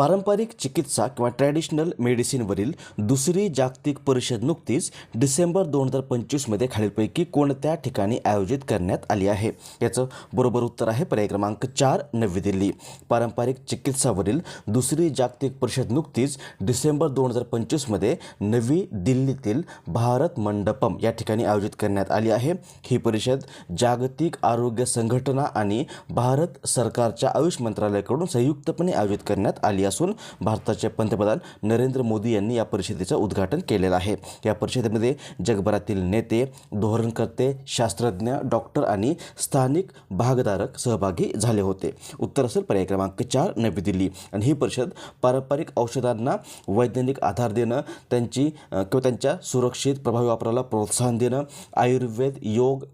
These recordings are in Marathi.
पारंपरिक चिकित्सा किंवा ट्रॅडिशनल मेडिसिनवरील दुसरी जागतिक परिषद नुकतीच डिसेंबर 2025मध्ये खालीलपैकी कोणत्या ठिकाणी आयोजित करण्यात आली आहे? याचं बरोबर उत्तर आहे पर्याय क्रमांक 4 नवी दिल्ली. पारंपरिक चिकित्सावरील दुसरी जागतिक परिषद नुकतीच डिसेंबर 2025मध्ये नवी दिल्लीतील भारत मंडपम या ठिकाणी आयोजित करण्यात आली आहे. ही परिषद जागतिक आरोग्य संघटना आणि भारत सरकारच्या आयुष मंत्रालयाकडून संयुक्तपणे आयोजित करण्यात आली असून भारताचे पंतप्रधान नरेंद्र मोदी यांनी या परिषदेचं उद्घाटन केलेलं आहे. या परिषदेमध्ये जगभरातील नेते, धोरणकर्ते, शास्त्रज्ञ, डॉक्टर आणि स्थानिक भागधारक सहभागी झाले होते. उत्तर असेल पर्याय क्रमांक 4 नवी दिल्ली. आणि ही परिषद पारंपरिक औषधांना वैज्ञानिक आधार देणं, त्यांच्या सुरक्षित प्रभावी वापराला प्रोत्साहन देणं, आयुर्वेद, योग,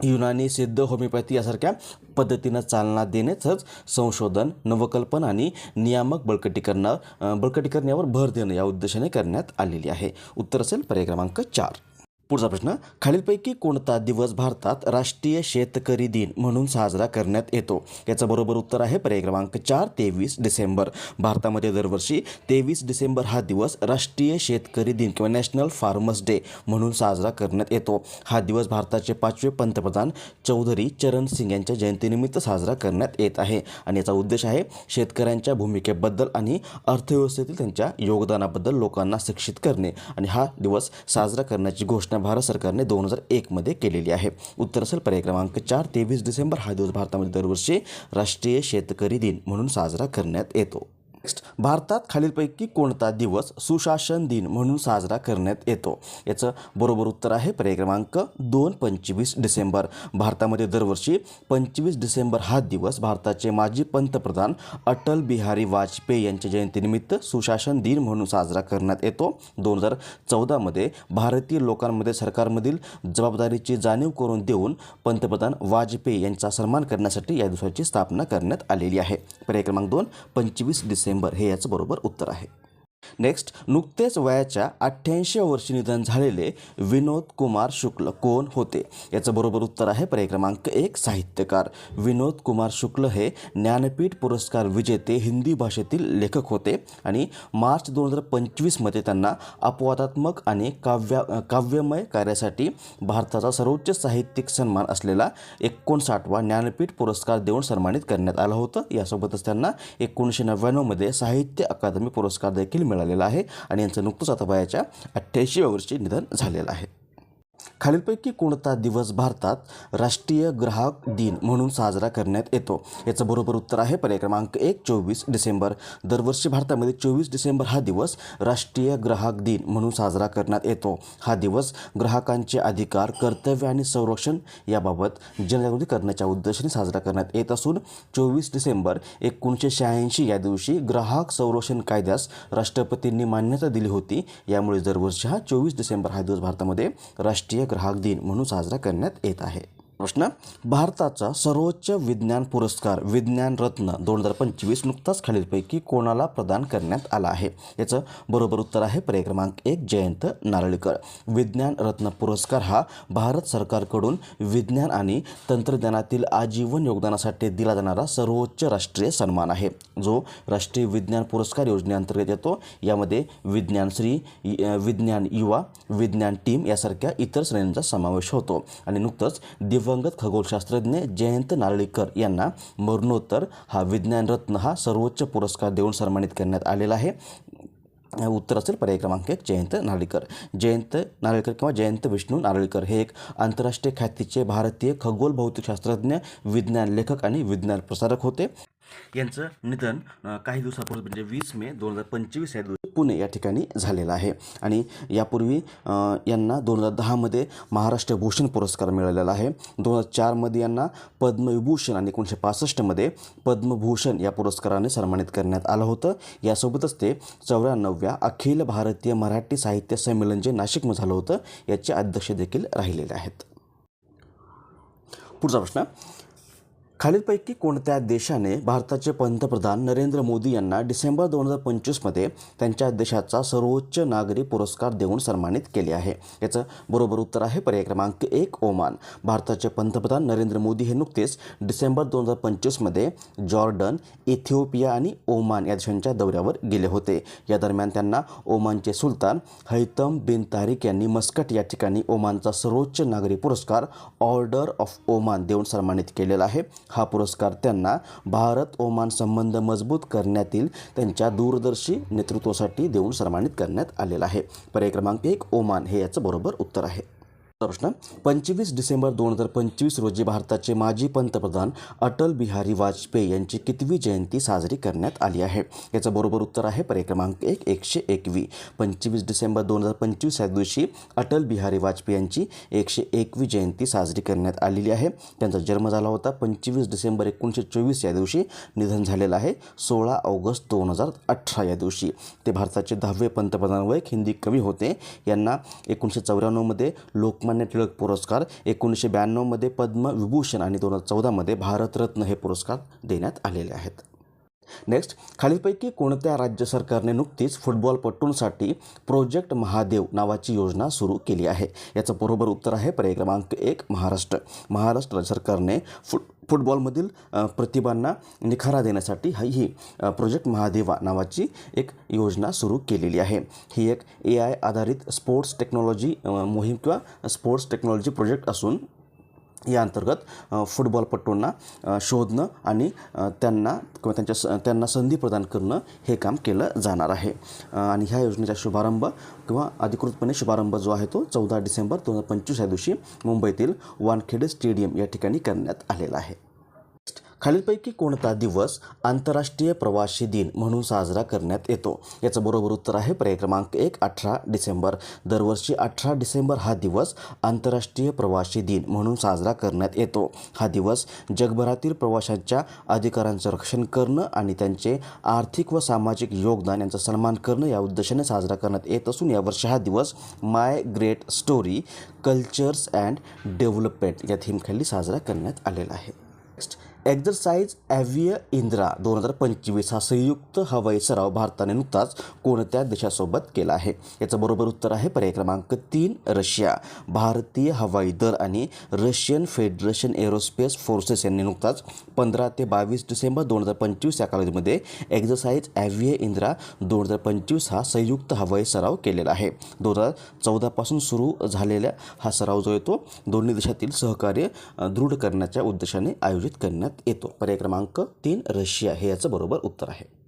युनानी, सिद्ध, होमिओपॅथी यासारख्या पद्धतीनं चालना देणे, तसंच संशोधन, नवकल्पना आणि नियामक बळकटीकरणावर भर देणं या उद्देशाने करण्यात आलेली आहे. उत्तर असेल पर्याय क्रमांक 4. पुढचा प्रश्न, खालीलपैकी कोणता दिवस भारतात राष्ट्रीय शेतकरी दिन म्हणून साजरा करण्यात येतो? याचं बरोबर उत्तर आहे पर्याय क्रमांक 4 23 डिसेंबर. भारतामध्ये दरवर्षी 23 डिसेंबर हा दिवस राष्ट्रीय शेतकरी दिन किंवा नॅशनल फार्मर्स डे म्हणून साजरा करण्यात येतो. हा दिवस भारताचे 5वे पंतप्रधान चौधरी चरण सिंग यांच्या जयंतीनिमित्त साजरा करण्यात येत आहे. आणि याचा उद्देश आहे शेतकऱ्यांच्या भूमिकेबद्दल आणि अर्थव्यवस्थेतील त्यांच्या योगदानाबद्दल लोकांना शिक्षित करणे. आणि हा दिवस साजरा करण्याची घोषणा भारत सरकारने 2001मध्ये केलेली आहे. उत्तर असेल पर्याय क्रमांक 4 23 डिसेंबर. हा दिवस भारतामध्ये दरवर्षी राष्ट्रीय शेतकरी दिन म्हणून साजरा करण्यात येतो. नेक्स्ट, भारतात खालीलपैकी कोणता दिवस सुशासन दिन म्हणून साजरा करण्यात येतो? याचं बरोबर उत्तर आहे पर्याय क्रमांक 2 25 डिसेंबर. भारतामध्ये दरवर्षी 25 डिसेंबर हा दिवस भारताचे माजी पंतप्रधान अटल बिहारी वाजपेयी यांच्या जयंतीनिमित्त सुशासन दिन म्हणून साजरा करण्यात येतो. 2014मध्ये भारतीय लोकांमध्ये सरकारमधील जबाबदारीची जाणीव करून देऊन पंतप्रधान वाजपेयी यांचा सन्मान करण्यासाठी या दिवसाची स्थापना करण्यात आलेली आहे. पर्याय क्रमांक 2 25 डिसेंबर हे याचं बरोबर उत्तर आहे. नेक्स्ट, नुकतेच वयाच्या 88व्या वर्षी निधन झालेले विनोद कुमार शुक्ल कोण होते? याचं बरोबर उत्तर आहे पर्याय क्रमांक 1 साहित्यकार. विनोद कुमार शुक्ल हे ज्ञानपीठ पुरस्कार विजेते हिंदी भाषेतील लेखक होते आणि मार्च 2025मध्ये त्यांना अपवादात्मक आणि काव्यमय कार्यासाठी भारताचा सर्वोच्च साहित्यिक सन्मान असलेला 59वा ज्ञानपीठ पुरस्कार देऊन सन्मानित करण्यात आलं होतं. यासोबतच त्यांना 1999मध्ये साहित्य अकादमी पुरस्कार देखील मिळालेला आहे आणि यांचं नुकतंच आता वयाच्या 88व्या वर्षी निधन झालेलं आहे. खालीलपैकी कोणता दिवस भारतात राष्ट्रीय ग्राहक दिन म्हणून साजरा करण्यात येतो? याचं बरोबर उत्तर आहे पर्याय क्रमांक 1 24 डिसेंबर. दरवर्षी भारतामध्ये 24 डिसेंबर हा दिवस राष्ट्रीय ग्राहक दिन म्हणून साजरा करण्यात येतो. हा दिवस ग्राहकांचे अधिकार, कर्तव्य आणि संरक्षण याबाबत जनजागृती करण्याच्या उद्देशाने साजरा करण्यात येत असून 24 डिसेंबर 1986 या दिवशी ग्राहक संरक्षण कायद्यास राष्ट्रपतींनी मान्यता दिली होती. यामुळे दरवर्षी 24 डिसेंबर हा दिवस भारतामध्ये राष्ट्रीय ग्राहक दिन म्हणून साजरा करण्यात येत आहे. प्रश्न, भारताचा सर्वोच्च विज्ञान पुरस्कार विज्ञान रत्न 2025 नुकताच खालीलपैकी कोणाला प्रदान करण्यात आला आहे? याचं बरोबर उत्तर आहे पर्याय क्रमांक 1 जयंत नारळीकर. विज्ञान रत्न पुरस्कार हा भारत सरकारकडून विज्ञान आणि तंत्रज्ञानातील आजीवन योगदानासाठी दिला जाणारा सर्वोच्च राष्ट्रीय सन्मान आहे, जो राष्ट्रीय विज्ञान पुरस्कार योजनेअंतर्गत येतो. यामध्ये विज्ञान श्री, विज्ञान युवा, विज्ञान टीम यासारख्या इतर श्रेणींचा समावेश होतो. आणि नुकतंच दिवंगत खगोलशास्त्रज्ञ जयंत नारळीकर यांना मरणोत्तर हा विज्ञान रत्न हा सर्वोच्च पुरस्कार देऊन सन्मानित करण्यात आलेला आहे. उत्तर असेल पर्याय क्रमांक 1 जयंत नारळीकर. जयंत नारळीकर किंवा जयंत विष्णू नारळीकर हे एक आंतरराष्ट्रीय ख्यातीचे भारतीय खगोल भौतिकशास्त्रज्ञ, विज्ञान लेखक आणि विज्ञान प्रसारक होते. यांचं निधन काही दिवसापूर्वी म्हणजे 20 मे 2025 या दिवशी पुणे या ठिकाणी झालेलं आहे. आणि यापूर्वी यांना 2010मध्ये महाराष्ट्र भूषण पुरस्कार मिळालेला आहे. 2004मध्ये यांना पद्मविभूषण आणि 1965मध्ये पद्मभूषण या पुरस्काराने सन्मानित करण्यात आलं होतं. यासोबतच ते 94व्या अखिल भारतीय मराठी साहित्य संमेलन जे नाशिकमध्ये झालं होतं याचे अध्यक्ष देखील राहिलेले आहेत. पुढचा प्रश्न, खालीलपैकी कोणत्या देशाने भारताचे पंतप्रधान नरेंद्र मोदी यांना डिसेंबर 2025मध्ये त्यांच्या देशाचा सर्वोच्च नागरी पुरस्कार देऊन सन्मानित केले आहे? याचं बरोबर उत्तर आहे पर्याय क्रमांक 1 ओमान. भारताचे पंतप्रधान नरेंद्र मोदी हे नुकतेच डिसेंबर 2025मध्ये जॉर्डन, इथिओपिया आणि ओमान या देशांच्या दौऱ्यावर गेले होते. या दरम्यान त्यांना ओमानचे सुलतान हैथम बिन तारिक यांनी मस्कट या ठिकाणी ओमानचा सर्वोच्च नागरी पुरस्कार ऑर्डर ऑफ ओमान देऊन सन्मानित केलेला आहे. हा पुरस्कार त्यांना भारत ओमान संबंध मजबूत करण्यातील त्यांच्या दूरदर्शी नेतृत्वासाठी देऊन सन्मानित करण्यात आलेला आहे. पर्याय क्रमांक 1 ओमान हे याचं बरोबर उत्तर आहे. प्रश्न 25 डिसेंबर 2025 रोजी भारताचे माजी पंतप्रधान अटल बिहारी वाजपेयी यांची कितवी जयंती साजरी करण्यात आली आहे? याचं बरोबर उत्तर आहे पर्याय क्रमांक 1 101वी. 25 डिसेंबर 2025 या दिवशी अटल बिहारी वाजपेयी यांची 101वी जयंती साजरी करण्यात आलेली आहे. त्यांचा जन्म झाला होता 25 डिसेंबर 1924 या दिवशी. निधन झालेलं आहे 16 ऑगस्ट 2018 या दिवशी. ते भारताचे 10वे पंतप्रधान व एक हिंदी कवी होते. यांना 1994मध्ये लोकमान्य टिळक पुरस्कार, 1992मध्ये पद्मविभूषण आणि 2014मध्ये भारतरत्न हे पुरस्कार देण्यात आलेले आहेत. नेक्स्ट, खालीलपैकी कोणत्या राज्य सरकारने नुकतीच फुटबॉलपटूंसाठी प्रोजेक्ट महादेव नावाची योजना सुरू केली आहे? याचं बरोबर उत्तर आहे पर्याय क्रमांक 1 महाराष्ट्र. महाराष्ट्र राज्य सरकारने फुटबॉलमधील प्रतिभांना निखारा देण्यासाठी ही प्रोजेक्ट महादेवा नावाची एक योजना सुरू केलेली आहे. ही एक AI आधारित स्पोर्ट्स टेक्नॉलॉजी मोहीम किंवा स्पोर्ट्स टेक्नॉलॉजी प्रोजेक्ट असून या अंतर्गत फुटबॉलपटूंना शोधणं आणि त्यांना संधी प्रदान करणं हे काम केलं जाणार आहे. आणि ह्या योजनेचा शुभारंभ किंवा अधिकृतपणे शुभारंभ जो आहे तो 14 डिसेंबर 2025 या दिवशी मुंबईतील वानखेडे स्टेडियम या ठिकाणी करण्यात आलेला आहे. खालीलपैकी कोणता दिवस आंतरराष्ट्रीय प्रवासी दिन म्हणून साजरा करण्यात येतो? याचं बरोबर उत्तर आहे पर्याय क्रमांक 1 18 डिसेंबर. दरवर्षी 18 डिसेंबर हा दिवस आंतरराष्ट्रीय प्रवासी दिन म्हणून साजरा करण्यात येतो. हा दिवस जगभरातील प्रवाशांच्या अधिकारांचं रक्षण करणं आणि त्यांचे आर्थिक व सामाजिक योगदान यांचा सन्मान करणं या उद्देशाने साजरा करण्यात येत असून यावर्षी हा दिवस migratory cultures and development या थीमखाली साजरा करण्यात आलेला आहे. नेक्स्ट, एक्झरसाइज ॲव्हिया इंद्रा 2025 हा संयुक्त हवाई सराव भारताने नुकताच कोणत्या देशासोबत केला आहे? याचं बरोबर उत्तर आहे पर्याय क्रमांक 3 रशिया. भारतीय हवाई दल आणि रशियन फेडरेशन एरोस्पेस फोर्सेस यांनी नुकताच 15 ते 22 डिसेंबर 2025 या कालावधीमध्ये एक्झरसाइज ॲव्हिया इंद्रा 2025 हा संयुक्त हवाई सराव केलेला आहे. 2014 सुरू झालेला हा सराव जो येतो दोन्ही देशातील सहकार्य दृढ करण्याच्या उद्देशाने आयोजित करण्यात येतो. पर्याय क्रमांक 3 रशिया हे याचं बरोबर उत्तर आहे.